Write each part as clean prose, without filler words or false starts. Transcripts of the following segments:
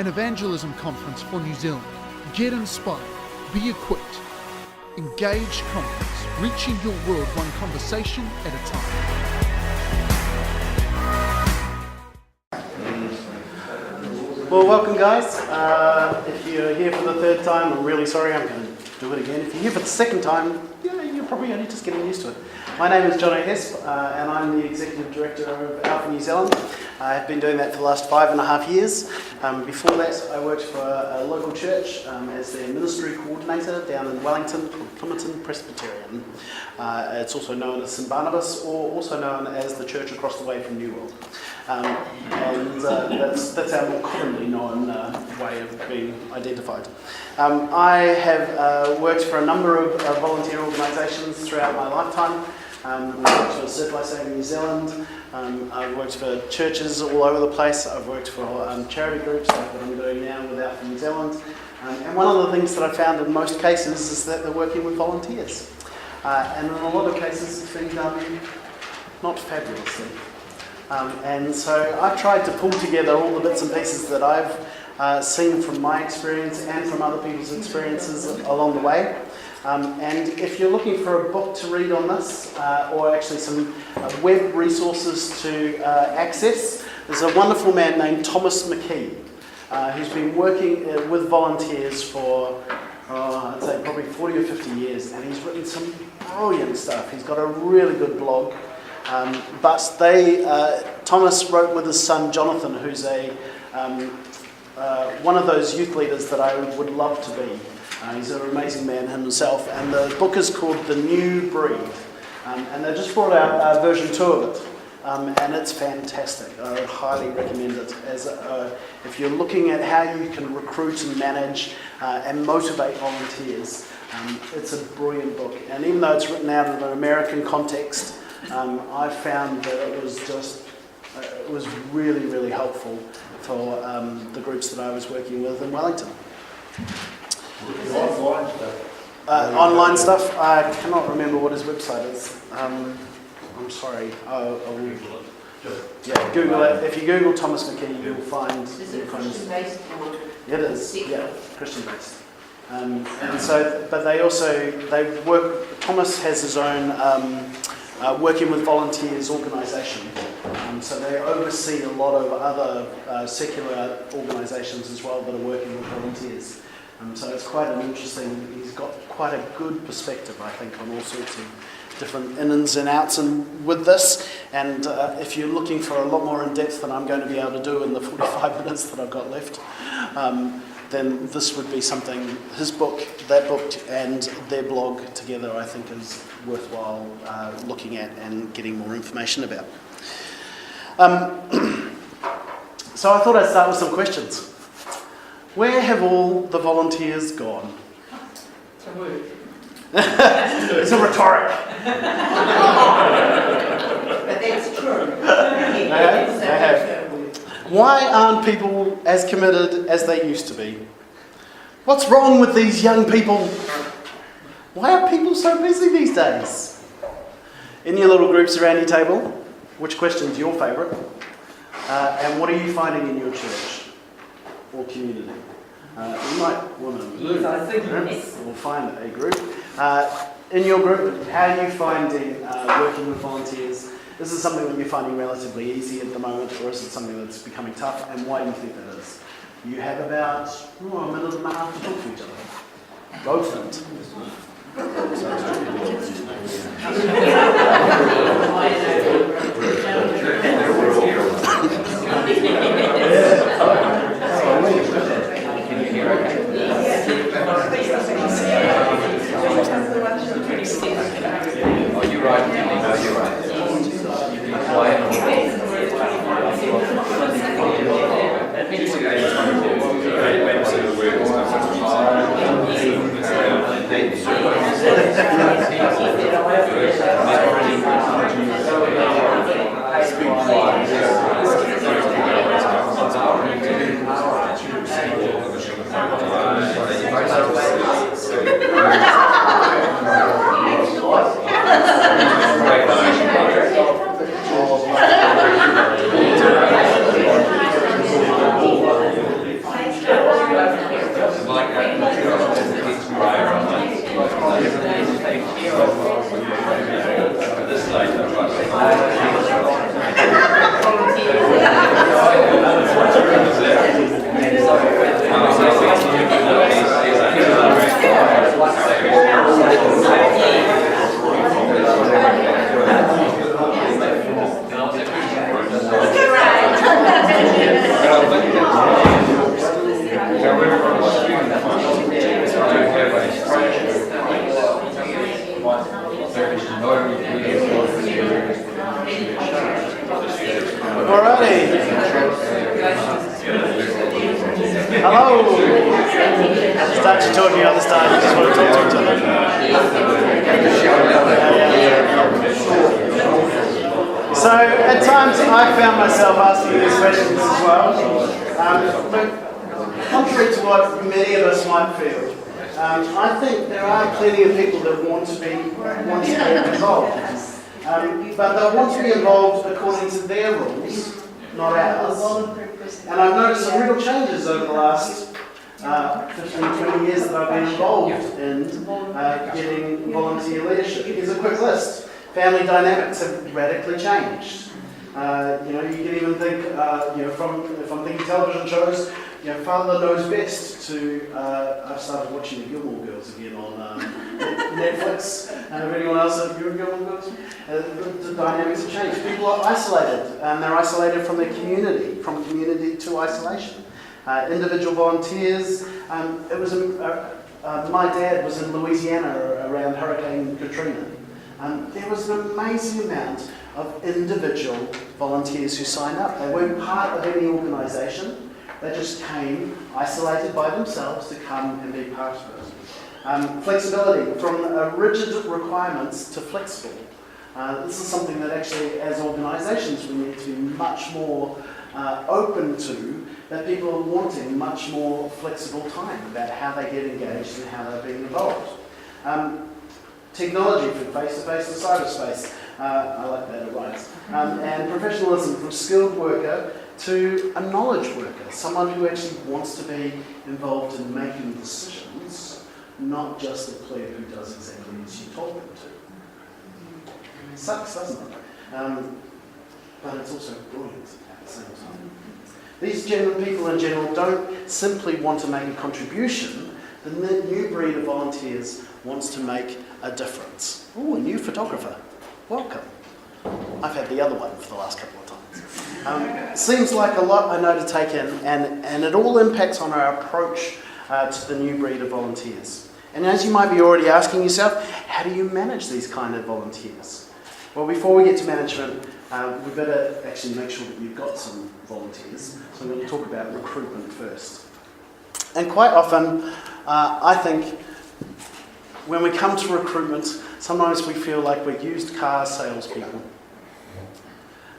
an evangelism conference for New Zealand. Get inspired, be equipped. Engage Conference, reaching your world one conversation at a time. Well, welcome guys. If you're here for the third time, I'm really sorry, I'm going to do it again. If you're here for the second time, you're probably only just getting used to it. My name is Jono Hesp, and I'm the Executive Director of Alpha New Zealand. I've been doing that for the last 5.5 years. Before that, I worked for a local church as their ministry coordinator down in Wellington called Plymouth Presbyterian. It's also known as St Barnabas, or also known as the church across the way from New World. That's our more commonly known way of being identified. I have worked for a number of volunteer organisations throughout my lifetime. I've worked for Circle Saving New Zealand, I've worked for churches all over the place, I've worked for charity groups like what I'm doing now with Alpha New Zealand. And one of the things that I found in most cases is that they're working with volunteers. And in a lot of cases it's been done not fabulously. And so I've tried to pull together all the bits and pieces that I've seen from my experience and from other people's experiences along the way. And if you're looking for a book to read on this, or actually some web resources to access, there's a wonderful man named Thomas McKee, who's been working with volunteers for, I'd say probably 40 or 50 years, and he's written some brilliant stuff. He's got a really good blog. Thomas wrote with his son Jonathan, who's one of those youth leaders that I would love to be. He's an amazing man himself, and the book is called The New Breed, and they just brought out version 2 of it, and it's fantastic. I would highly recommend it as if you're looking at how you can recruit and manage and motivate volunteers. It's a brilliant book, and even though it's written out in an American context, I found that it was really, really helpful for the groups that I was working with in Wellington. Online stuff. Online stuff. I cannot remember what his website is. I'm sorry. I'll yeah, Google it. If you Google Thomas McKee, you'll find. Is it Christian-based? It is. Yeah, Christian-based. And so, but they work. Thomas has his own working with volunteers organisation. So they oversee a lot of other secular organisations as well that are working with volunteers. So it's quite an interesting, he's got quite a good perspective, I think, on all sorts of different ins and outs and with this. And if you're looking for a lot more in depth than I'm going to be able to do in the 45 minutes that I've got left, then this would be something, his book, that book, and their blog together, I think, is worthwhile looking at and getting more information about. So I thought I'd start with some questions. Where have all the volunteers gone? It's a rhetoric. But that's true. They have. Why aren't people as committed as they used to be? What's wrong with these young people? Why are people so busy these days? In your little groups around your table, which question's your favourite? And what are you finding in your church or community? You might want to or find a group. In your group, how are you finding working with volunteers? Is this something that you're finding relatively easy at the moment, or is it something that's becoming tough, and why do you think that is? You have about a minute and a half to talk to each other. Go for it. Oh, you're right. No, you're right. Alrighty. Hello. Start you talking other start. You just want to talk to each other. So at times I found myself asking these questions as well. But contrary to what many of us might feel, I think there are plenty of people that want to be involved. But they want to be involved according to their rules, not ours. And I've noticed some real changes over the last 15, 20 years that I've been involved in getting volunteer leadership. Here's a quick list. Family dynamics have radically changed. You can even think, if I'm thinking television shows, Father Knows Best to, I've started watching the Gilmore Girls again on Netflix. And if anyone else has viewed Gilmore Girls, the dynamics have changed. People are isolated, and they're isolated from their community, from community to isolation. Individual volunteers, my dad was in Louisiana around Hurricane Katrina. There was an amazing amount of individual volunteers who signed up. They weren't part of any organisation. They just came, isolated by themselves, to come and be part of it. Flexibility, from rigid requirements to flexible. This is something that actually, as organisations, we need to be much more open to, that people are wanting much more flexible time about how they get engaged and how they're being involved. Technology, from face-to-face to cyberspace. I like that, it rhymes. And professionalism, from skilled worker to a knowledge worker, someone who actually wants to be involved in making decisions, not just a player who does exactly as you told them to. It sucks, doesn't it? But it's also brilliant at the same time. These people in general don't simply want to make a contribution. The new breed of volunteers wants to make a difference. Ooh, a new photographer. Welcome. I've had the other one for the last couple of times. Seems like a lot I know to take in, and it all impacts on our approach to the new breed of volunteers. And as you might be already asking yourself, how do you manage these kind of volunteers? Well, before we get to management, we better actually make sure that you've got some volunteers. So I'm going to talk about recruitment first. And quite often, I think, when we come to recruitment, sometimes we feel like we're used car salespeople.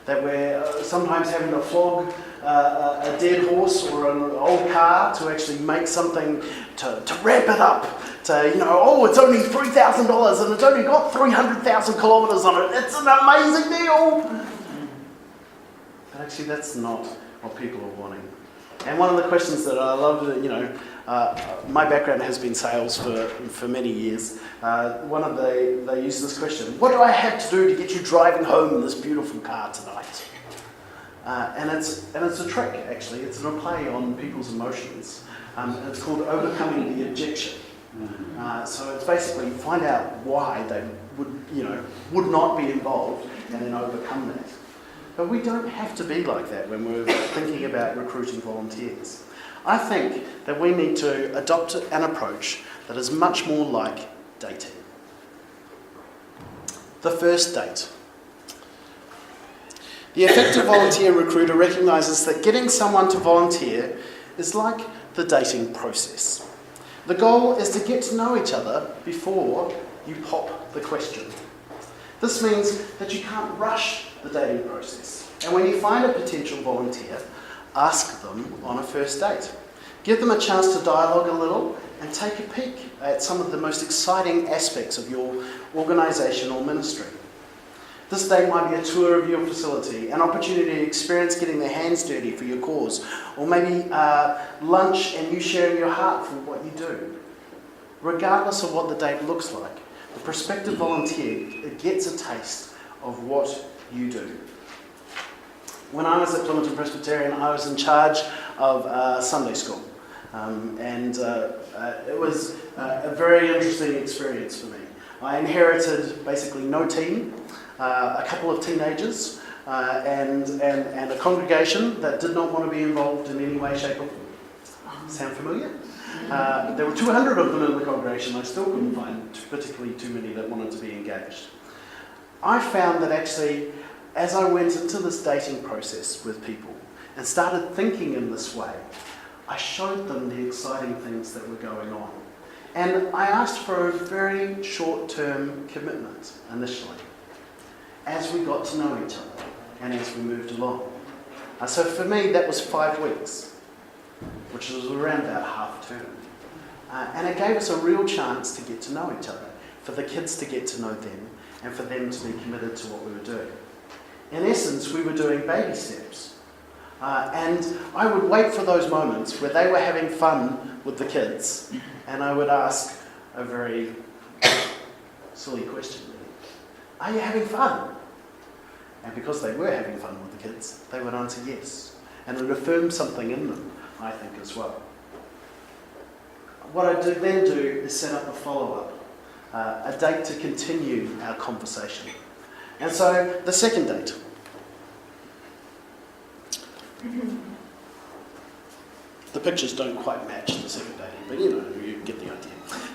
That we're sometimes having to flog a dead horse or an old car to actually make something, to wrap it up. To, it's only $3,000 and it's only got 300,000 kilometres on it. It's an amazing deal! But actually that's not what people are wanting. And one of the questions that I love, my background has been sales for many years. They use this question: what do I have to do to get you driving home in this beautiful car tonight? And it's a trick, actually. It's a play on people's emotions. It's called overcoming the objection. So it's basically find out why they would not be involved and then overcome that. But we don't have to be like that when we're thinking about recruiting volunteers. I think that we need to adopt an approach that is much more like dating. The first date. The effective volunteer recruiter recognises that getting someone to volunteer is like the dating process. The goal is to get to know each other before you pop the question. This means that you can't rush the dating process. And when you find a potential volunteer, ask them on a first date. Give them a chance to dialogue a little and take a peek at some of the most exciting aspects of your organisation or ministry. This date might be a tour of your facility, an opportunity to experience getting their hands dirty for your cause, or maybe lunch and you sharing your heart for what you do. Regardless of what the date looks like, the prospective volunteer gets a taste of what you do. When I was at Plymouth Presbyterian, I was in charge of Sunday school. It was a very interesting experience for me. I inherited basically no team, a couple of teenagers, and a congregation that did not want to be involved in any way, shape or form. Sound familiar? There were 200 of them in the congregation. I still couldn't find particularly too many that wanted to be engaged. I found that actually, as I went into this dating process with people and started thinking in this way, I showed them the exciting things that were going on. And I asked for a very short-term commitment initially, as we got to know each other and as we moved along. So for me, that was 5 weeks, which was around about half term. And it gave us a real chance to get to know each other, for the kids to get to know them, and for them to be committed to what we were doing. In essence, we were doing baby steps. And I would wait for those moments where they were having fun with the kids, and I would ask a very silly question. Are you having fun? And because they were having fun with the kids, they would answer yes. And it affirmed something in them, I think, as well. What I then do is set up a follow-up, a date to continue our conversation. And so, the second date. The pictures don't quite match the second date, but you get the idea.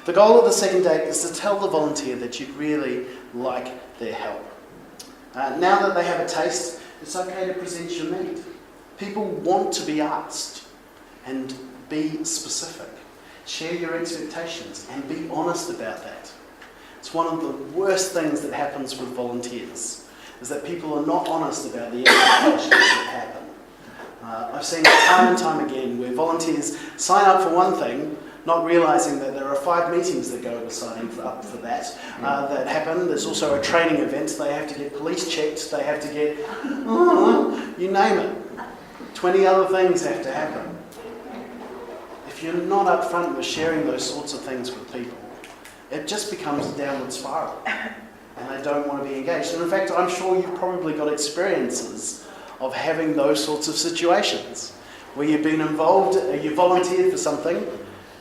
The goal of the second date is to tell the volunteer that you really like their help. Now that they have a taste, it's okay to present your need. People want to be asked, and be specific. Share your expectations and be honest about that. It's one of the worst things that happens with volunteers, is that people are not honest about the expectations that happen. I've seen it time and time again where volunteers sign up for one thing, not realising that there are 5 meetings that go with signing up for that happen. There's also a training event. They have to get police checked. They have to get, you name it. 20 other things have to happen. If you're not upfront with sharing those sorts of things with people, it just becomes a downward spiral, and they don't want to be engaged. And in fact, I'm sure you've probably got experiences of having those sorts of situations where you've been involved, you volunteered for something,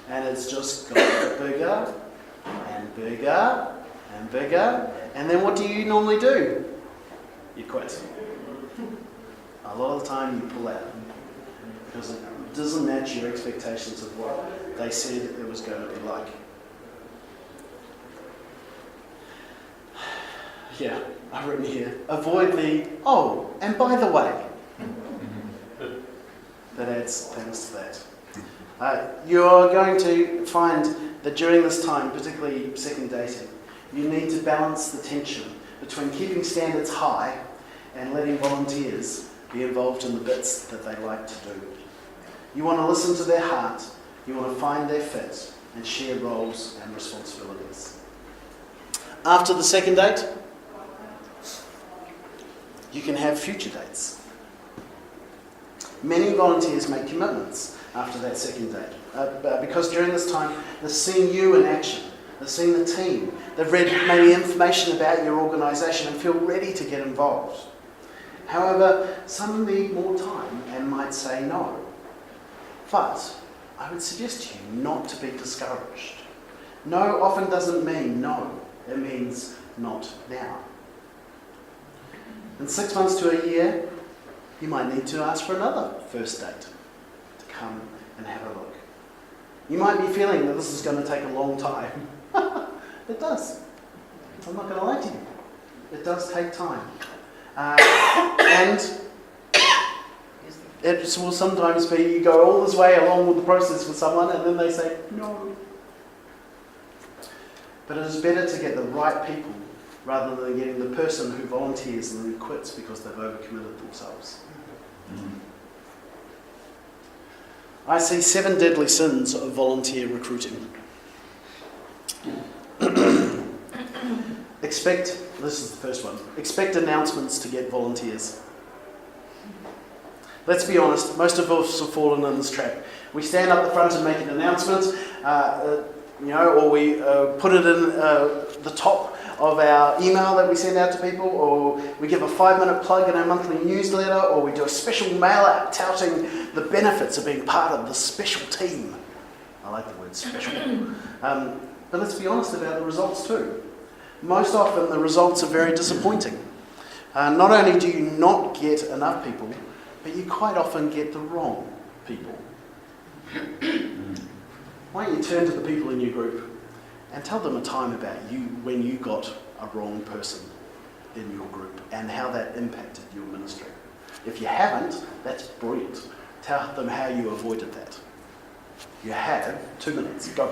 and it's just got bigger and bigger and bigger, and then what do you normally do? You quit. A lot of the time you pull out because it doesn't match your expectations of what they said it was going to be like. Yeah, I've written here, avoid the, oh, and by the way. That adds things to that. You're going to find that during this time, particularly second dating, you need to balance the tension between keeping standards high and letting volunteers be involved in the bits that they like to do. You want to listen to their heart, you want to find their fit, and share roles and responsibilities. After the second date, you can have future dates. Many volunteers make commitments after that second date because during this time they've seen you in action, they've seen the team, they've read maybe information about your organisation and feel ready to get involved. However, some need more time and might say no. But I would suggest to you not to be discouraged. No often doesn't mean no, it means not now. In 6 months to a year, you might need to ask for another first date to come and have a look. You might be feeling that this is going to take a long time. It does. I'm not going to lie to you. It does take time. And it will sometimes be you go all this way along with the process with someone and then they say no. But it is better to get the right people rather than getting the person who volunteers and then quits because they've overcommitted themselves. I see 7 deadly sins of volunteer recruiting. This is the first one, expect announcements to get volunteers. Let's be honest, most of us have fallen in this trap. We stand up the front and make an announcement, or we put it in the top of our email that we send out to people, or we give a 5-minute plug in our monthly newsletter, or we do a special mail out touting the benefits of being part of the special team. I like the word special. But let's be honest about the results too. Most often the results are very disappointing. Not only do you not get enough people, but you quite often get the wrong people. Why don't you turn to the people in your group and tell them a time about you when you got a wrong person in your group and how that impacted your ministry. If you haven't, that's brilliant. Tell them how you avoided that. You have 2 minutes. Go.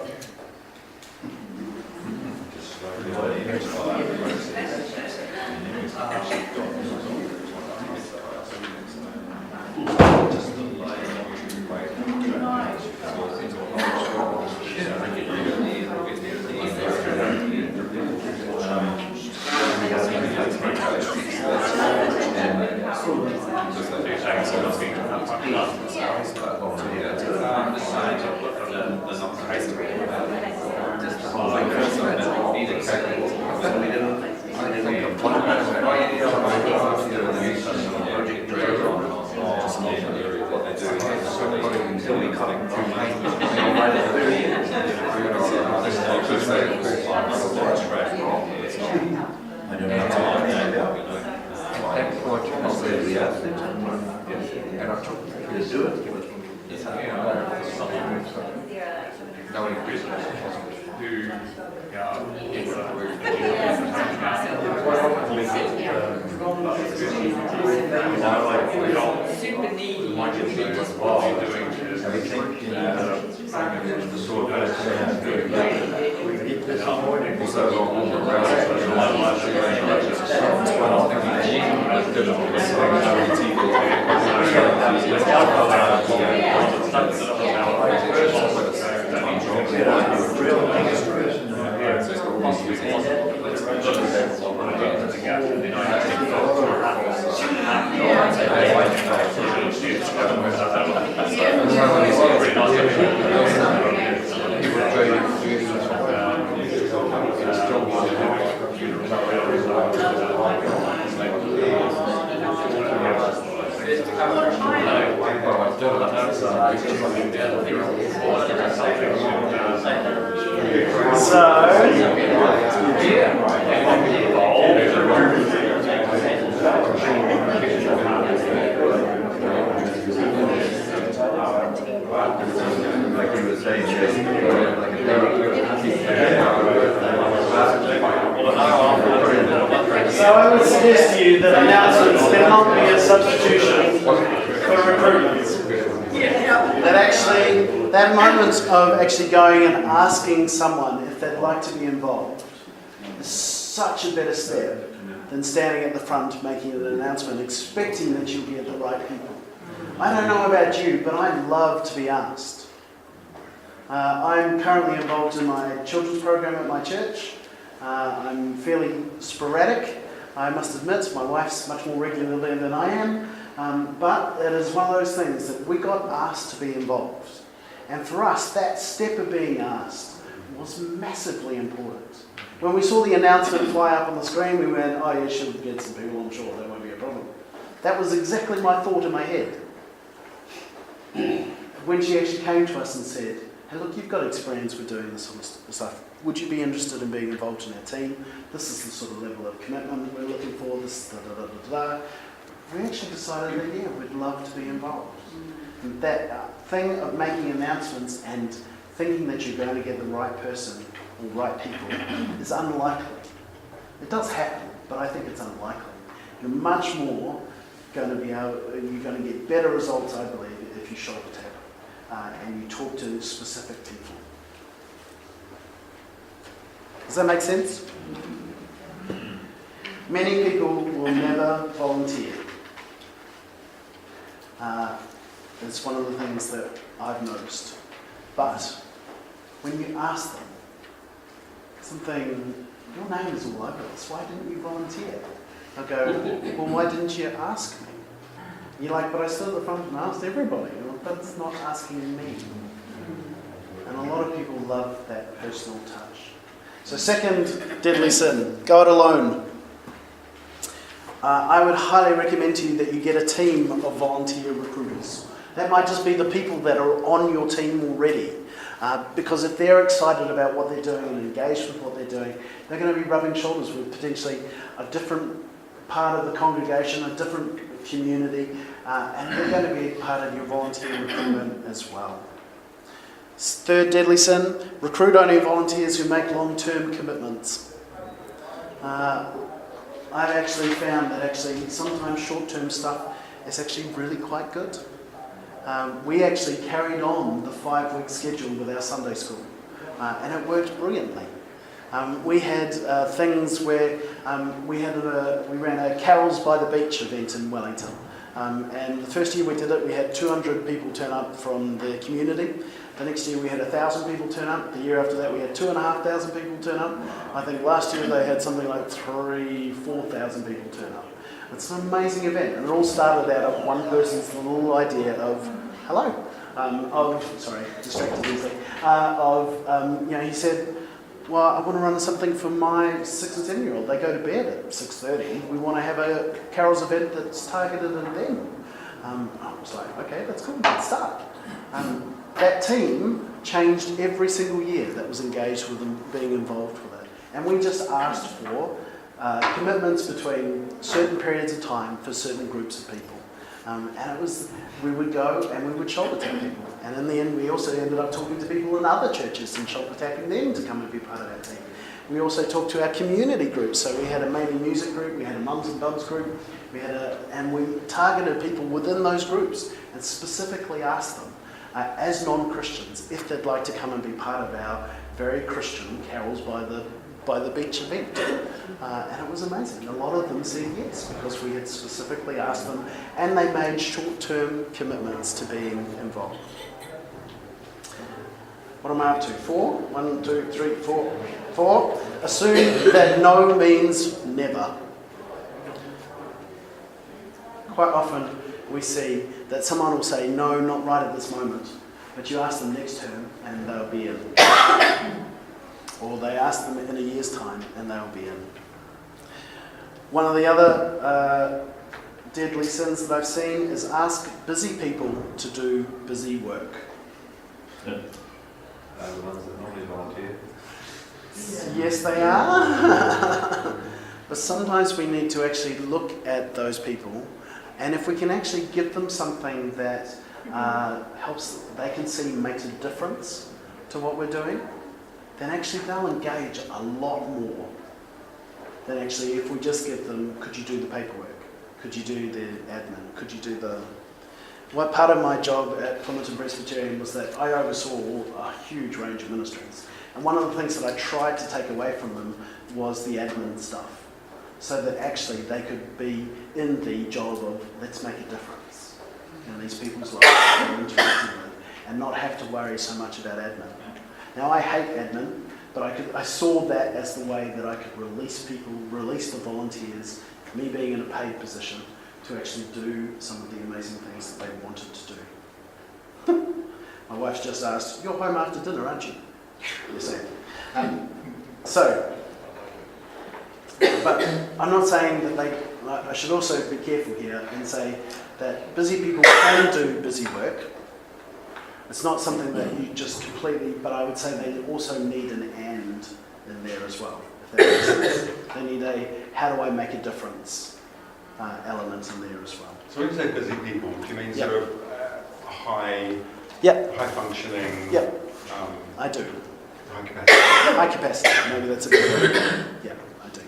So I would suggest to you that announcements cannot be a substitution for recruitment. That actually, that moment of actually going and asking someone if they'd like to be involved is such a better step than standing at the front making an announcement expecting that you'll get the right people. I don't know about you, but I love to be asked. I'm currently involved in my children's program at my church. I'm fairly sporadic, I must admit. My wife's much more regular there than I am. But it is one of those things that we got asked to be involved. And for us, that step of being asked was massively important. When we saw the announcement fly up on the screen, we went, oh yeah, should get some people, I'm sure that won't be a problem. That was exactly my thought in my head. When she actually came to us and said, hey look, you've got experience with doing this sort of stuff. Would you be interested in being involved in our team? This is the sort of level of commitment we're looking for, this da-da-da-da-da. We actually decided that, yeah, we'd love to be involved. And that thing of making announcements and thinking that you're going to get the right person or right people is unlikely. It does happen, but I think it's unlikely. You're much more going to be able, you're going to get better results, I believe, if you shoulder tap and you talk to specific people. Does that make sense? Many people will never volunteer. It's one of the things that I've noticed. But when you ask them something, your name is all over this, why didn't you volunteer? They'll go, well, why didn't you ask me? You're like, but I stood at the front and asked everybody. Well, that's not asking me. And a lot of people love that personal touch. So second deadly sin, go it alone. I would highly recommend to you that you get a team of volunteer recruiters. That might just be the people that are on your team already. Because if they're excited about what they're doing and engaged with what they're doing, they're going to be rubbing shoulders with potentially a different part of the congregation, a different community, and they're going to be part of your volunteer recruitment as well. Third deadly sin, recruit only volunteers who make long-term commitments. I've actually found that sometimes short-term stuff is actually really quite good. We actually carried on the 5-week schedule with our Sunday school, and it worked brilliantly. We had things where we ran a Carols by the Beach event in Wellington, and the first year we did it, we had 200 people turn up from the community. The next year we had 1,000 people turn up. The year after that we had 2,500 people turn up. I think last year they had something like 4,000 people turn up. It's an amazing event, and it all started out of one person's little idea of distracted easily. He said, well, I want to run something for my 6 and 7-year-old. They go to bed at 6:30. We want to have a carols event that's targeted at them. I was like, okay, that's cool, let's start. That team changed every single year that was engaged with them being involved with it. And we just asked for commitments between certain periods of time for certain groups of people. We would go and we would shoulder tap people. And in the end, we also ended up talking to people in other churches and shoulder tapping them to come and be part of our team. We also talked to our community groups. So we had a maybe music group, we had a mums and bubs group, and we targeted people within those groups and specifically asked them, as non-Christians, if they'd like to come and be part of our very Christian Carols by the Beach event. And it was amazing. A lot of them said yes, because we had specifically asked them, and they made short-term commitments to being involved. What am I up to? 4? 1, 2, 3, 4. 4. Assume that no means never. Quite often we see that someone will say, no, not right at this moment, but you ask them next term and they'll be in. Or they ask them in a year's time and they'll be in. One of the other deadly sins that I've seen is ask busy people to do busy work. The ones that normally volunteer. Yes, they are. But sometimes we need to actually look at those people, and if we can actually give them something that helps, they can see makes a difference to what we're doing, then actually they'll engage a lot more than actually if we just give them, could you do the paperwork? Could you do the admin? Could you do the... What part of my job at Plymouth Presbyterian was that I oversaw a huge range of ministries. And one of the things that I tried to take away from them was the admin stuff, so that actually they could be in the job of let's make a difference in these people's lives that they're interacting with, and not have to worry so much about admin. Now I hate admin, but I saw that as the way that I could release people, release the volunteers, me being in a paid position, to actually do some of the amazing things that they wanted to do. My wife just asked, you're home after dinner, aren't you? Yes, I am. But I'm not saying that I should also be careful here and say that busy people can do busy work. It's not something that you just completely, but I would say they also need an and in there as well, if that makes sense. They need a, how do I make a difference element in there as well. So when you say busy people, do you mean Yep. sort of high functioning? Yep, I do. High capacity? High capacity, maybe that's a good word. Yeah, I do.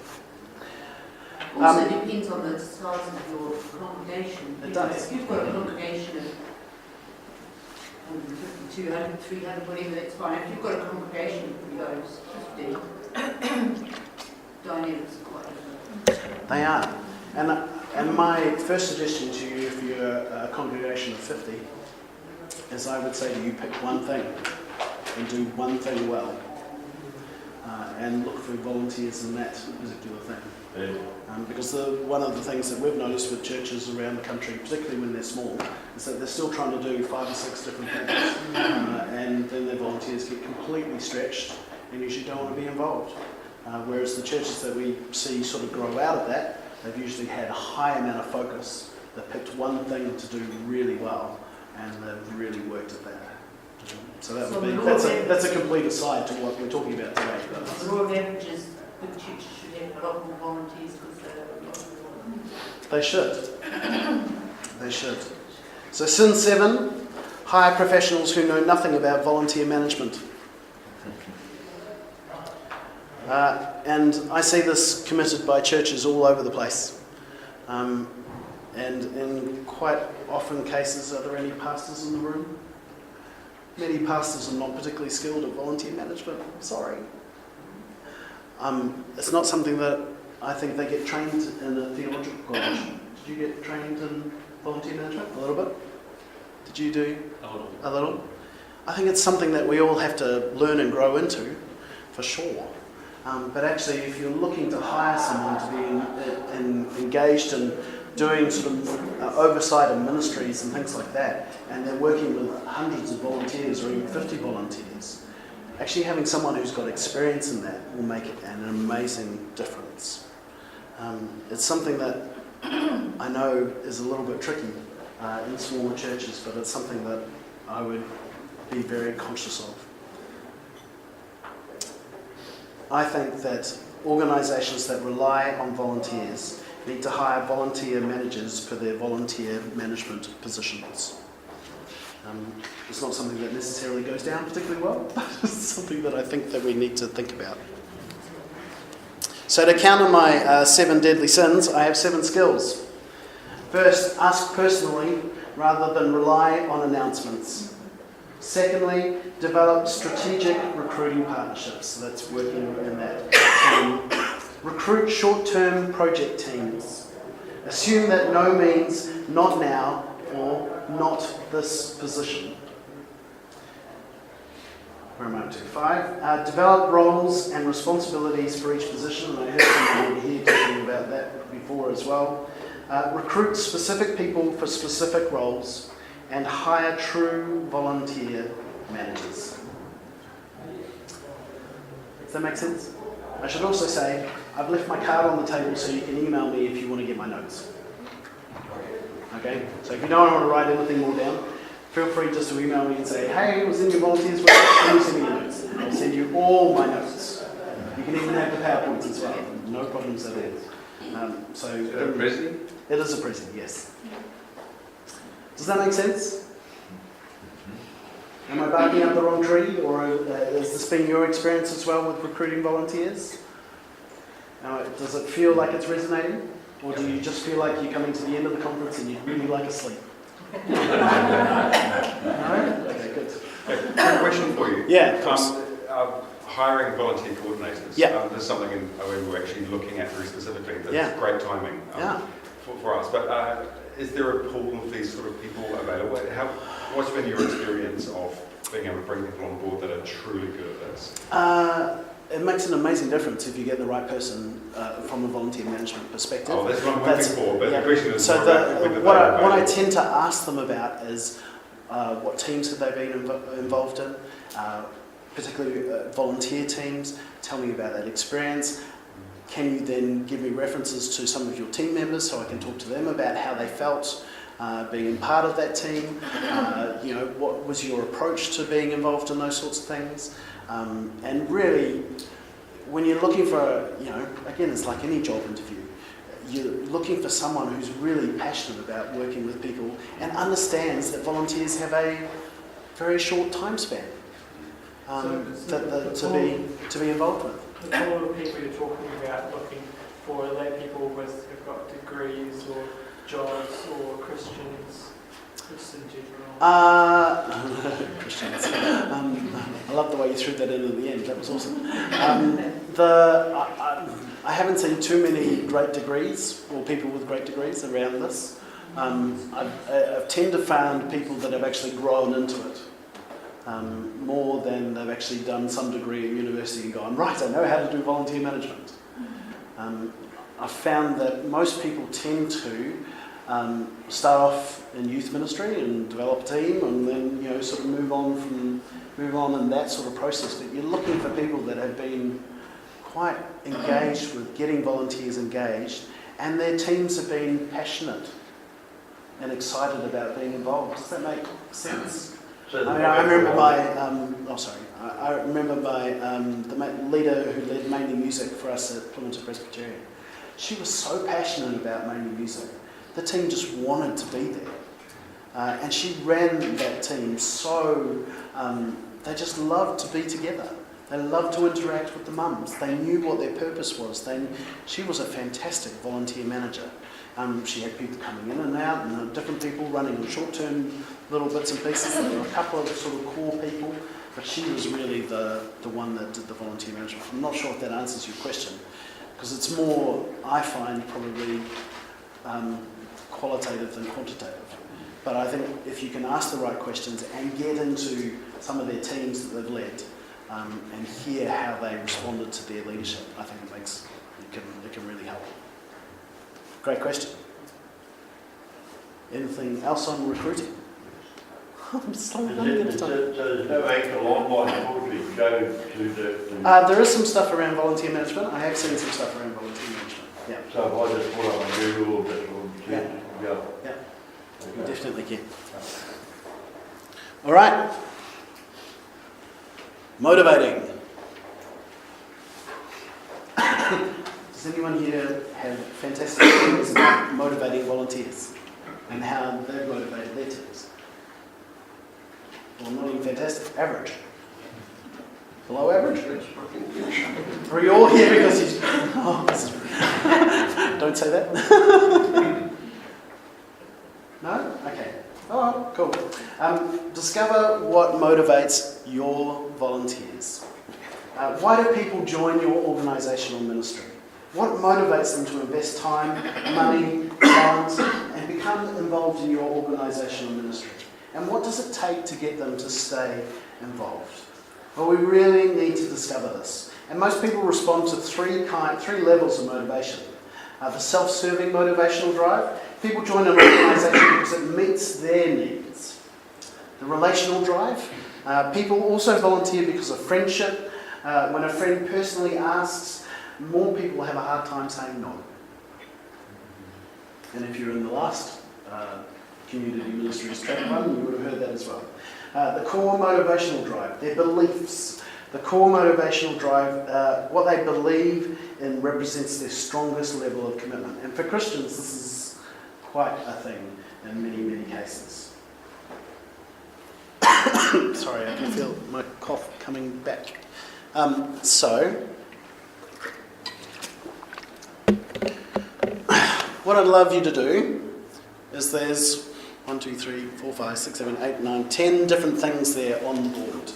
Also depends on the size of your congregation. It does. If you've got a congregation of 150, 200, 300, whatever, that's fine. If you've got a congregation of those 50, dynamics are quite different. They are. And my first suggestion to you, if you're a congregation of 50, is I would say to you, pick one thing and do one thing well, and look for volunteers in that particular thing. Because one of the things that we've noticed with churches around the country, particularly when they're small, is that they're still trying to do 5 or 6 different things, and then their volunteers get completely stretched, and usually don't want to be involved. Whereas the churches that we see sort of grow out of that, they've usually had a high amount of focus. They've picked one thing to do really well, and they've really worked at that. So that would be, that's a complete aside to what we're talking about today. The law of averages, the churches should have a lot more volunteers because they have a lot more volunteers. They should. They should. So sin 7, hire professionals who know nothing about volunteer management. And I see this committed by churches all over the place. And in quite often cases, are there any pastors in the room? Many pastors are not particularly skilled at volunteer management. Sorry. It's not something that I think they get trained in a theological college. Did you get trained in volunteer management? A little bit? Did you do? A little. I think it's something that we all have to learn and grow into, for sure. But actually, if you're looking to hire someone to be engaged in doing sort of oversight of ministries and things like that, and they're working with hundreds of volunteers or even 50 volunteers, actually having someone who's got experience in that will make it an amazing difference. It's something that I know is a little bit tricky in smaller churches, but it's something that I would be very conscious of. I think that organisations that rely on volunteers need to hire volunteer managers for their volunteer management positions. It's not something that necessarily goes down particularly well, but it's something that I think that we need to think about. So to counter my 7 deadly sins, I have 7 skills. First, ask personally rather than rely on announcements. Secondly, develop strategic recruiting partnerships. So that's working in that. Recruit short-term project teams. Assume that no means not now or not this position. Where am I up to? 5. Develop roles and responsibilities for each position. And I heard someone here talking about that before as well. Recruit specific people for specific roles and hire true volunteer managers. Does that make sense? I should also say, I've left my card on the table so you can email me if you want to get my notes. Okay? So if you don't want to write anything more down, feel free just to email me and say, hey, was in your volunteers work? Can you send me your notes? I'll send you all my notes. You can even have the PowerPoints as well. No problems at all. Is it a prezi? It is a prezi, yes. Does that make sense? Am I barking up the wrong tree, or has this been your experience as well with recruiting volunteers? Does it feel like it's resonating? Or do you just feel like you're coming to the end of the conference and you'd really like to sleep? No? Okay, good. Quick question for you. Yeah, of course. Hiring volunteer coordinators. Yeah. There's something in OM we're actually looking at very specifically. That's Yeah. great timing Yeah. for us. But is there a pool of these sort of people available? What's been your experience of being able to bring people on board that are truly good at this? It makes an amazing difference if you get the right person from a volunteer management perspective. Oh, that's what I'm looking for, but yeah. the question is So more about whether what they're I available. tend to ask them about is what teams have they been involved in, particularly volunteer teams. Tell me about that experience. Can you then give me references to some of your team members so I can talk to them about how they felt being part of that team? What was your approach to being involved in those sorts of things? And really, when you're looking for, again, it's like any job interview. You're looking for someone who's really passionate about working with people and understands that volunteers have a very short time span to be involved with. The pool of people you're talking about looking for, are they people who've got degrees or jobs or Christians, just in general? Christians. I love the way you threw that in at the end. That was awesome. I haven't seen too many great degrees or people with great degrees around this. I've tend to found people that have actually grown into it more than they've actually done some degree at university and gone, right, I know how to do volunteer management. I've found that most people tend to start off in youth ministry and develop a team, and then sort of move on in that sort of process. But you're looking for people that have been quite engaged with getting volunteers engaged, and their teams have been passionate and excited about being involved. Does that make sense? I remember the leader who led Mainly Music for us at Plymouth Presbyterian. She was so passionate about Mainly Music. The team just wanted to be there. And she ran that team so, they just loved to be together. They loved to interact with the mums. They knew what their purpose was. She was a fantastic volunteer manager. She had people coming in and out, and different people running on short-term little bits and pieces. There were a couple of sort of core people, but she was really the one that did the volunteer management. I'm not sure if that answers your question, because it's more, I find, probably qualitative than quantitative. But I think if you can ask the right questions and get into some of their teams that they've led, and hear how they responded to their leadership, I think it can really help. Great question. Anything else on recruiting? I'm slowly running out of time. So there's no anchor online portally go to the... There is some stuff around volunteer management. I have seen some stuff around volunteer management. Yeah. So if I just put up on Google, this will go. Yeah. You definitely can. All right. Motivating. Does anyone here have fantastic stories about motivating volunteers and how they've motivated their teams? Well, not even fantastic, average. Below average? Are you all here because you... Don't say that. No? Okay. Oh, cool. Discover what motivates your volunteers. Why do people join your organisational ministry? What motivates them to invest time, money, talent, and become involved in your organisational ministry? And what does it take to get them to stay involved? Well, we really need to discover this. And most people respond to three levels of motivation. The self-serving motivational drive. People join an organisation because it meets their needs. The relational drive. People also volunteer because of friendship. When a friend personally asks, more people have a hard time saying no. And if you're in the last community ministries track one, you would have heard that as well. The core motivational drive, their beliefs. The core motivational drive, what they believe in represents their strongest level of commitment. And for Christians, this is quite a thing in many, many cases. Sorry, I can feel my cough coming back. What I'd love you to do is there's 1, 2, 3, 4, 5, 6, 7, 8, 9, 10 different things there on the board.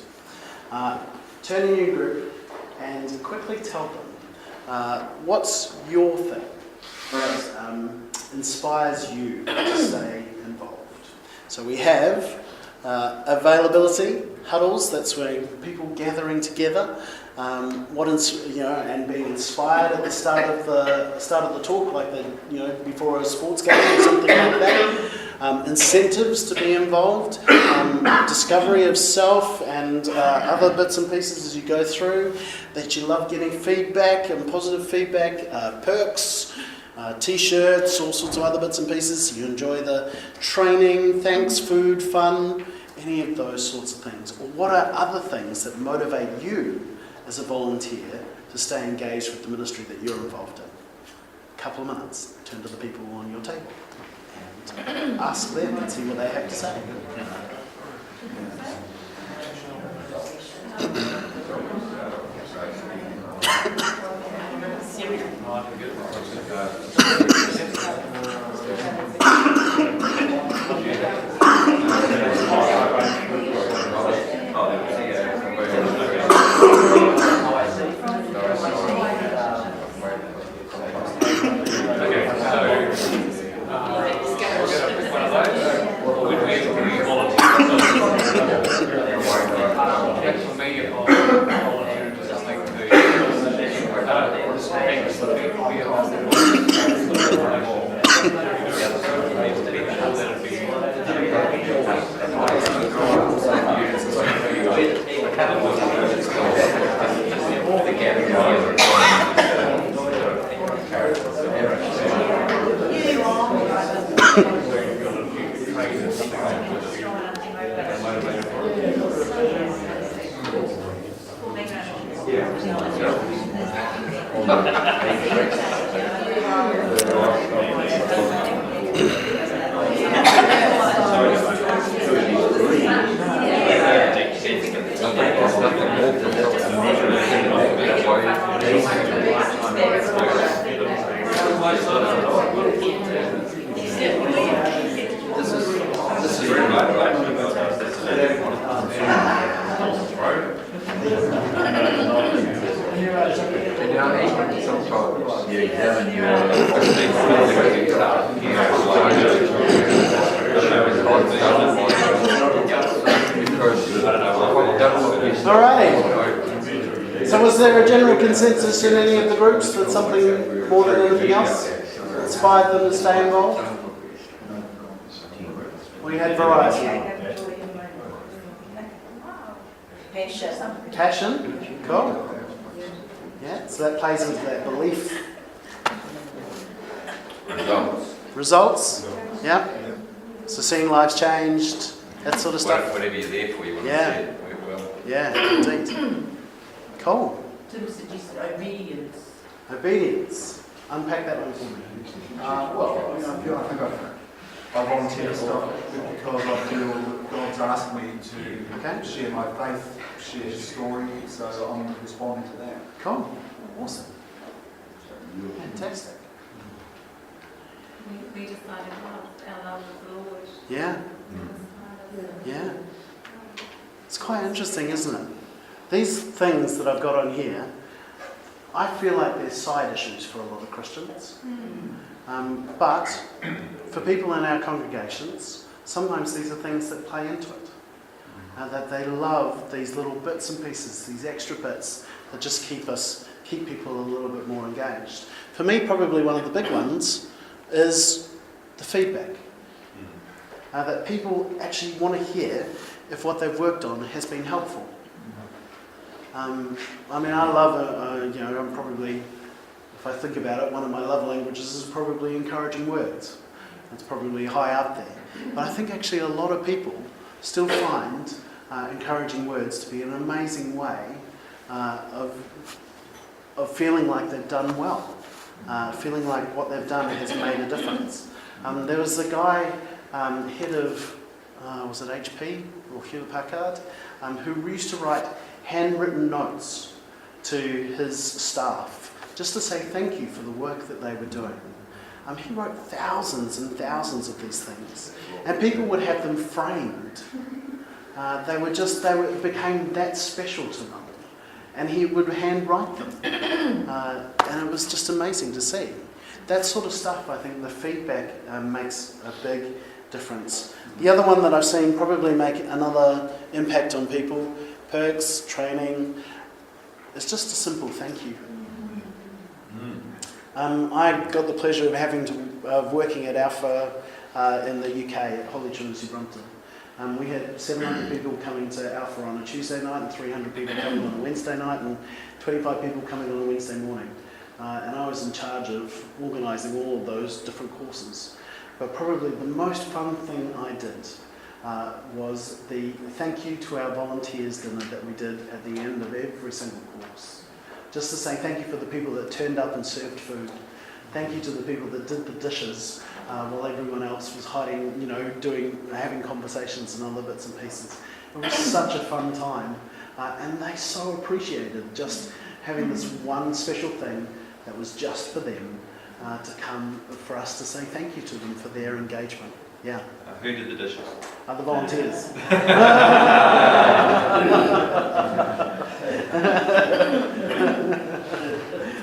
Turn in your group and quickly tell them what's your thing that inspires you to stay involved. So we have availability, huddles, that's where people gathering together, and being inspired at the start of the talk, like before a sports game or something like that. Incentives to be involved, discovery of self and other bits and pieces as you go through, that you love getting feedback and positive feedback, perks, t-shirts, all sorts of other bits and pieces. You enjoy the training, thanks, food, fun, any of those sorts of things. Or what are other things that motivate you as a volunteer to stay engaged with the ministry that you're involved in? A couple of minutes, turn to the people on your table and ask them and see what they have to say. there a general consensus in any of the groups that something more than anything else inspired them to stay involved? We had variety. Passion? Cool. Yeah, so that plays into that belief. Results? Yeah. So seeing lives changed, that sort of stuff. Whatever you're there for, you want Yeah. to see it work well. Yeah, indeed. Cool. Tim suggested obedience. Obedience. Unpack that one for me. Well, I think I volunteer stuff because I feel that God's asked me to share my faith, share His story, so I'm responding to that. Cool. Awesome. Fantastic. We decided our love of the Lord. Yeah. Yeah. It's quite interesting, isn't it? These things that I've got on here, I feel like they're side issues for a lot of Christians. But for people in our congregations, sometimes these are things that play into it. That they love these little bits and pieces, these extra bits that just keep people a little bit more engaged. For me, probably one of the big ones is the feedback. That people actually want to hear if what they've worked on has been helpful. I mean, I love, I'm probably, if I think about it, one of my love languages is probably encouraging words. It's probably high up there. But I think actually a lot of people still find encouraging words to be an amazing way of feeling like they've done well, feeling like what they've done has made a difference. There was a guy, head of, was it HP or Hewlett Packard, who used to write handwritten notes to his staff just to say thank you for the work that they were doing. He wrote thousands and thousands of these things, and people would have them framed. They became that special to them, and he would handwrite them, and it was just amazing to see. That sort of stuff, I think the feedback makes a big difference. The other one that I've seen probably make another impact on people, perks, training, it's just a simple thank you. I got the pleasure of working at Alpha in the UK at Holy Trinity Brompton. We had 700 people coming to Alpha on a Tuesday night and 300 people coming on a Wednesday night and 25 people coming on a Wednesday morning. And I was in charge of organising all of those different courses. But probably the most fun thing I did was the thank you to our volunteers dinner that we did at the end of every single course. Just to say thank you for the people that turned up and served food. Thank you to the people that did the dishes while everyone else was hiding, having conversations and other bits and pieces. It was such a fun time. And they so appreciated just having this one special thing that was just for them to come for us to say thank you to them for their engagement. Yeah. Who did the dishes? The volunteers.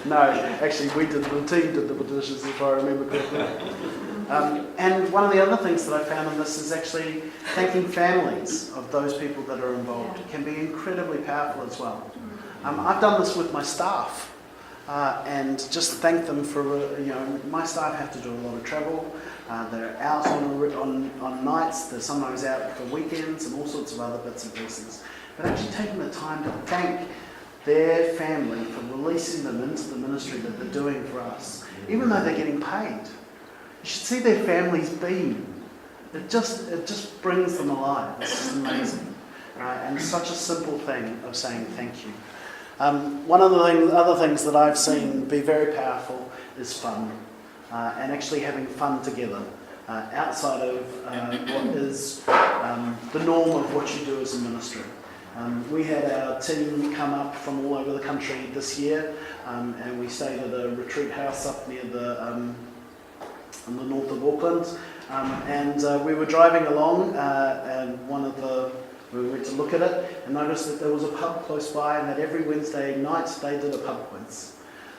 No, actually the team did the dishes, if I remember correctly. And one of the other things that I found in this is actually thanking families of those people that are involved. It can be incredibly powerful as well. I've done this with my staff. And just thank them for, my staff have to do a lot of travel. They're out on nights, they're sometimes out for weekends and all sorts of other bits and pieces. But actually taking the time to thank their family for releasing them into the ministry that they're doing for us, even though they're getting paid. You should see their families beam. It just brings them alive. It's just amazing. And such a simple thing of saying thank you. One of the other things that I've seen be very powerful is fun, and actually having fun together outside of what is the norm of what you do as a ministry. We had our team come up from all over the country this year, and we stayed at a retreat house up near in the north of Auckland, and we were driving along, and we went to look at it and noticed that there was a pub close by, and that every Wednesday night they did a pub quiz.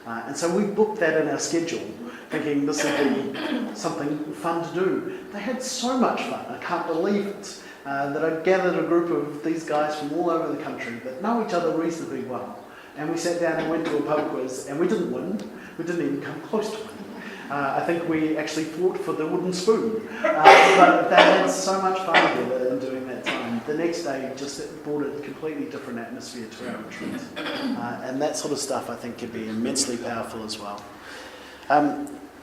And so we booked that in our schedule, thinking this would be something fun to do. They had so much fun, I can't believe it, that I gathered a group of these guys from all over the country that know each other reasonably well and we sat down and went to a pub quiz, and we didn't win. We didn't even come close to winning. I think we actually fought for the wooden spoon, but they had so much fun together in doing that time. The next day just brought a completely different atmosphere to our retreat, and that sort of stuff I think can be immensely powerful as well.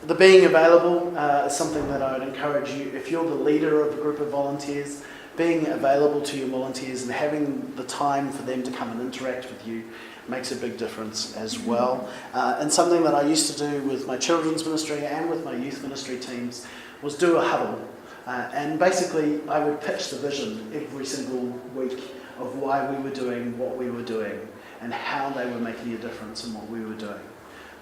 The being available is something that I would encourage you, if you're the leader of a group of volunteers, being available to your volunteers and having the time for them to come and interact with you makes a big difference as well. And something that I used to do with my children's ministry and with my youth ministry teams was do a huddle. And basically I would pitch the vision every single week of why we were doing what we were doing and how they were making a difference in what we were doing.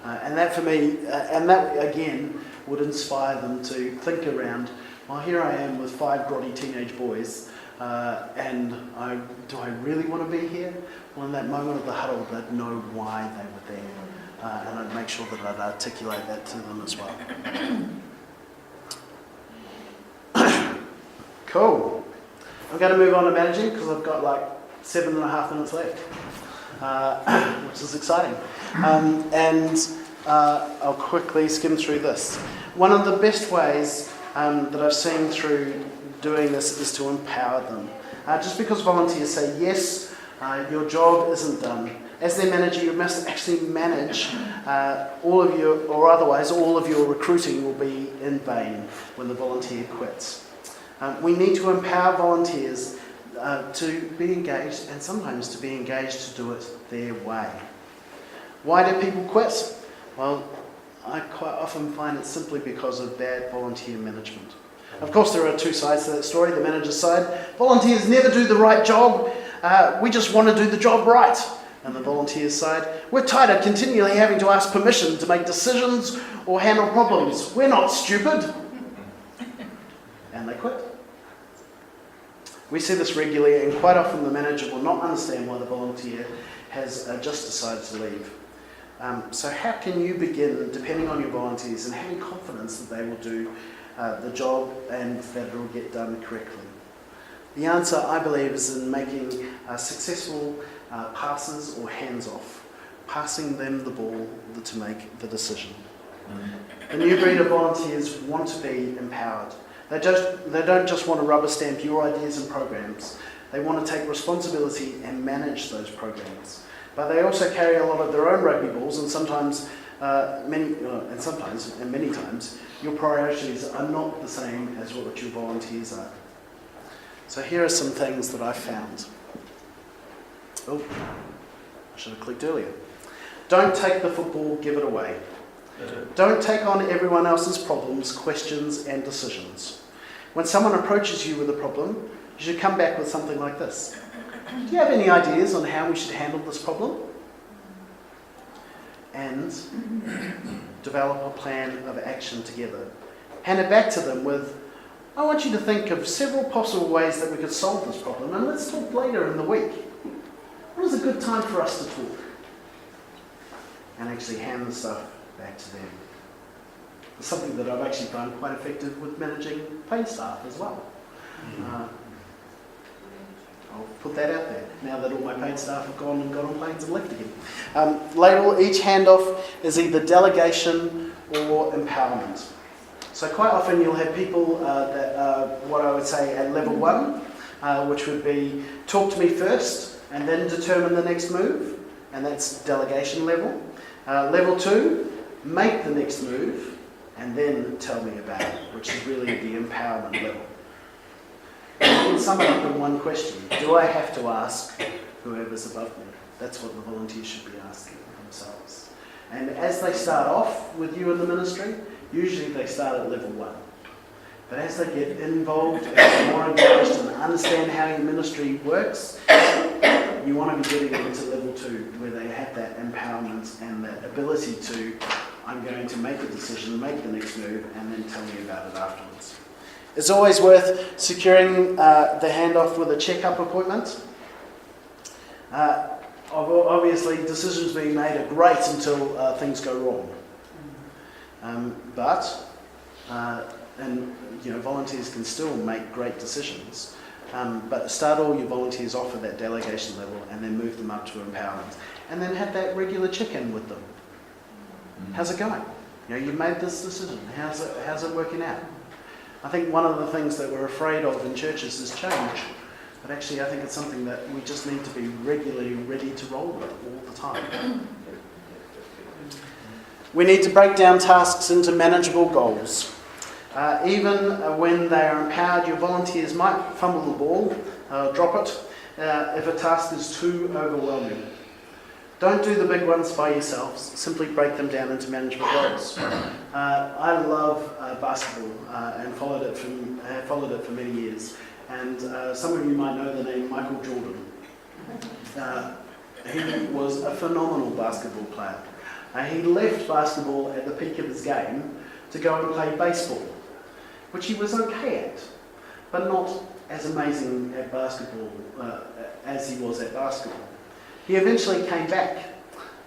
And that for me, and that again would inspire them to think around, well, here I am with 5 grotty teenage boys, and do I really want to be here? Well, in that moment of the huddle, they'd know why they were there, and I'd make sure that I'd articulate that to them as well. Cool. I'm going to move on to managing because I've got like 7.5 minutes left, which is exciting. I'll quickly skim through this. One of the best ways that I've seen through doing this is to empower them. Just because volunteers say, yes, your job isn't done. As their manager, you must actually manage all of your, or otherwise all of your recruiting will be in vain when the volunteer quits. We need to empower volunteers to be engaged, and sometimes to be engaged to do it their way. Why do people quit? Well, I quite often find it's simply because of bad volunteer management. Of course, there are 2 sides to that story. The manager's side, volunteers never do the right job. We just want to do the job right. And the volunteers' side, we're tired of continually having to ask permission to make decisions or handle problems. We're not stupid. And they quit. We see this regularly, and quite often the manager will not understand why the volunteer has just decided to leave. So how can you begin depending on your volunteers and having confidence that they will do the job and that it will get done correctly? The answer, I believe, is in making successful passes or hands-off, passing them the ball to make the decision. The new breed of volunteers want to be empowered. They don't just want to rubber stamp your ideas and programs. They want to take responsibility and manage those programs. But they also carry a lot of their own rugby balls, and many times, your priorities are not the same as what your volunteers are. So here are some things that I've found. Oh, I should have clicked earlier. Don't take the football, give it away. Don't take on everyone else's problems, questions, and decisions. When someone approaches you with a problem, you should come back with something like this. Do you have any ideas on how we should handle this problem? And develop a plan of action together. Hand it back to them with, I want you to think of several possible ways that we could solve this problem, and let's talk later in the week. When is a good time for us to talk? And actually hand the stuff back to them. It's something that I've actually found quite effective with managing paid staff as well. I'll put that out there, now that all my paid staff have gone and got on planes and left again. Label each handoff as either delegation or empowerment. So quite often you'll have people that are what I would say at level 1, which would be talk to me first and then determine the next move, and that's delegation level. Level 2, make the next move and then tell me about it, which is really the empowerment level. You can sum it up in one question. Do I have to ask whoever's above me? That's what the volunteers should be asking themselves. And as they start off with you in the ministry, usually they start at level 1. But as they get involved and get more engaged and understand how your ministry works, you want to be getting them into level 2, where they have that empowerment and that ability to, I'm going to make a decision, make the next move, and then tell me about it afterwards. It's always worth securing the handoff with a check-up appointment. Obviously, decisions being made are great until things go wrong. Volunteers can still make great decisions. But start all your volunteers off at that delegation level and then move them up to empowerment. and then have that regular check-in with them. How's it going? You've made this decision. How's it working out? I think one of the things that we're afraid of in churches is change. But actually, I think it's something that we just need to be regularly ready to roll with all the time. We need to break down tasks into manageable goals. Even when they are empowered, your volunteers might fumble the ball, drop it, if a task is too overwhelming. Don't do the big ones by yourselves. Simply break them down into manageable goals. I love basketball and have followed it for many years. And some of you might know the name Michael Jordan. He was a phenomenal basketball player. He left basketball at the peak of his game to go and play baseball, which he was okay at, but not as amazing at basketball as he was at basketball. He eventually came back,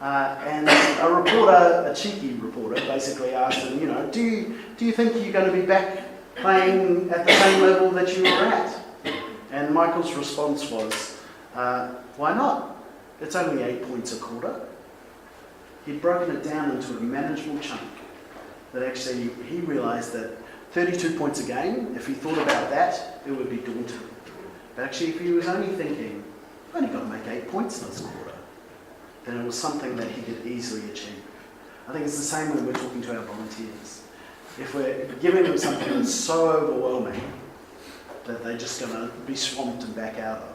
and a cheeky reporter, basically asked him, do you think you're going to be back playing at the same level that you were at? And Michael's response was, why not? It's only 8 points a quarter. He'd broken it down into a manageable chunk that actually he realised that 32 points a game, if he thought about that, it would be daunting. But actually, if he was only thinking, I've only got to make 8 points in this quarter, then it was something that he could easily achieve. I think it's the same when we're talking to our volunteers. If we're giving them something that's so overwhelming that they're just going to be swamped and back out of,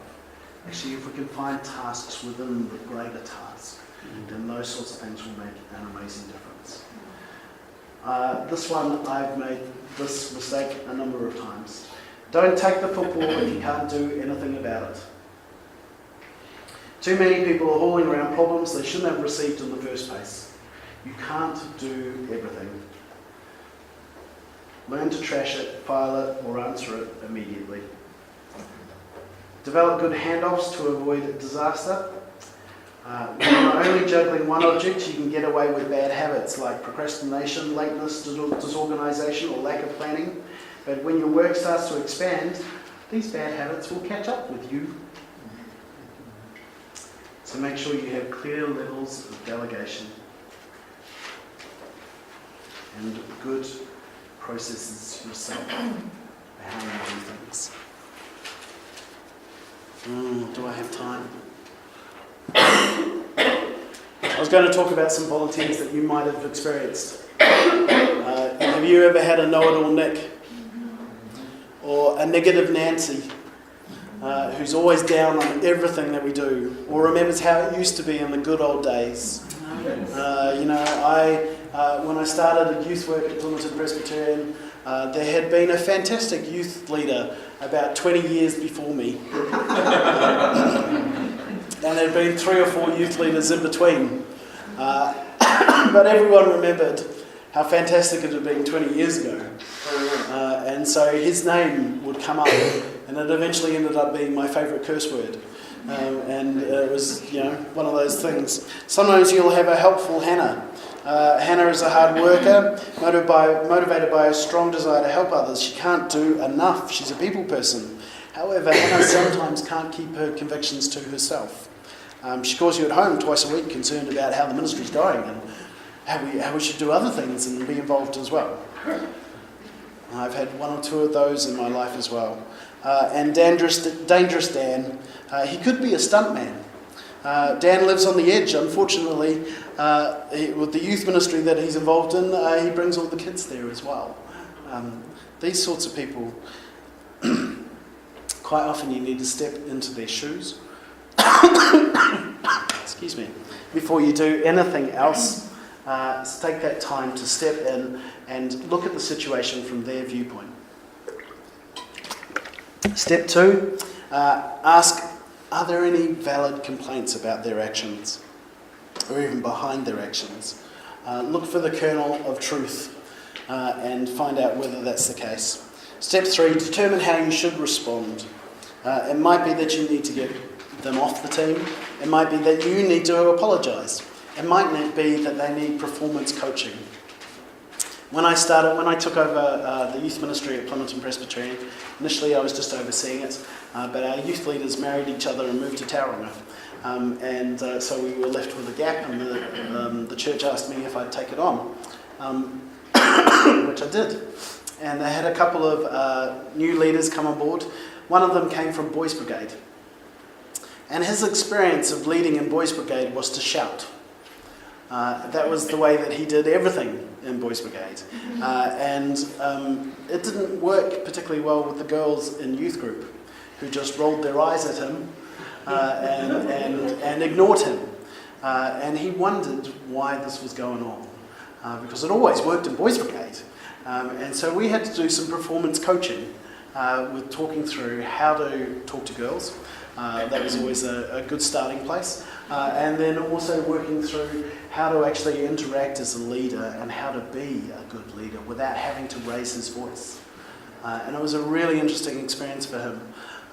actually, if we can find tasks within the greater task, then those sorts of things will make an amazing difference. This one, I've made this mistake a number of times. Don't take the football if you can't do anything about it. Too many people are hauling around problems they shouldn't have received in the first place. You can't do everything. Learn to trash it, file it, or answer it immediately. Develop good handoffs to avoid disaster. When you're only juggling one object, you can get away with bad habits like procrastination, lateness, disorganisation, or lack of planning. But when your work starts to expand, these bad habits will catch up with you. So make sure you have clear levels of delegation and good processes yourself for how you do things. Do I have time? I was going to talk about some volunteers that you might have experienced. Have you ever had a know-it-all Nick? Or a negative Nancy? Who's always down on everything that we do, or remembers how it used to be in the good old days. When I started youth work at Plymouth Presbyterian, there had been a fantastic youth leader about 20 years before me. And there had been 3 or 4 youth leaders in between. But everyone remembered how fantastic it had been 20 years ago. And so his name would come up, and it eventually ended up being my favourite curse word. And it was, one of those things. Sometimes you'll have a helpful Hannah. Hannah is a hard worker, motivated by a strong desire to help others. She can't do enough. She's a people person. However, Hannah sometimes can't keep her convictions to herself. She calls you at home twice a week, concerned about how the ministry's going and how we should do other things and be involved as well. I've had 1 or 2 of those in my life as well. And Dangerous Dan, he could be a stuntman. Dan lives on the edge. Unfortunately, with the youth ministry that he's involved in, he brings all the kids there as well. These sorts of people, quite often you need to step into their shoes. Excuse me. Before you do anything else, take that time to step in and look at the situation from their viewpoint. Step 2, ask, are there any valid complaints about their actions, or even behind their actions? Look for the kernel of truth and find out whether that's the case. Step 3, determine how you should respond. It might be that you need to get them off the team. It might be that you need to apologise. It might be that they need performance coaching. When I took over the youth ministry at Plymouth Presbyterian, initially I was just overseeing it, but our youth leaders married each other and moved to Tauranga. So we were left with a gap, and the church asked me if I'd take it on, which I did. And they had a couple of new leaders come on board. One of them came from Boys Brigade. And his experience of leading in Boys Brigade was to shout. That was the way that he did everything in Boys Brigade. It didn't work particularly well with the girls in youth group, who just rolled their eyes at him and ignored him. And he wondered why this was going on, because it always worked in Boys Brigade. And so we had to do some performance coaching with talking through how to talk to girls. That was always a good starting place. And then also working through how to actually interact as a leader and how to be a good leader without having to raise his voice. And it was a really interesting experience for him.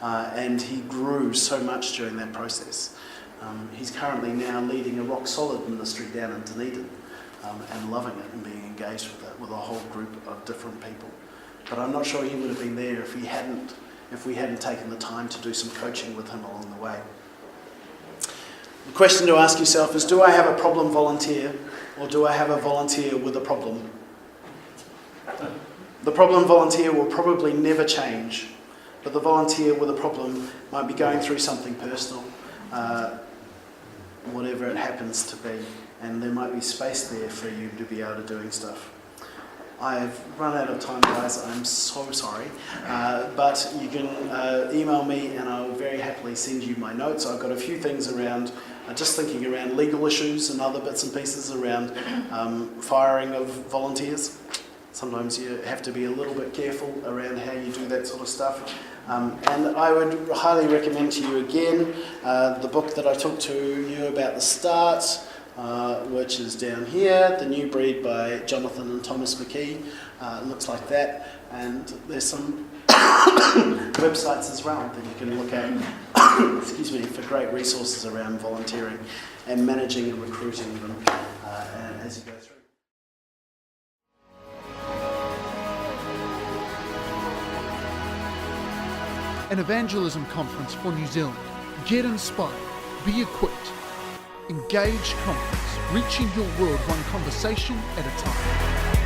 And he grew so much during that process. He's currently now leading a rock solid ministry down in Dunedin, and loving it and being engaged with it with a whole group of different people. But I'm not sure he would have been there if we hadn't taken the time to do some coaching with him along the way. The question to ask yourself is, do I have a problem volunteer, or do I have a volunteer with a problem? The problem volunteer will probably never change, but the volunteer with a problem might be going through something personal, whatever it happens to be, and there might be space there for you to be able to doing stuff. I've run out of time, guys. I'm so sorry. But you can email me and I'll very happily send you my notes. I've got a few things around, just thinking around legal issues and other bits and pieces around firing of volunteers. Sometimes you have to be a little bit careful around how you do that sort of stuff. And I would highly recommend to you again the book that I talked to you about the start, which is down here, The New Breed by Jonathan and Thomas McKee. It looks like that, and there's some websites as well that you can look at excuse me, for great resources around volunteering and managing and recruiting them as you go through. An evangelism conference for New Zealand. Get inspired, be equipped. Engage conference, reaching your world one conversation at a time.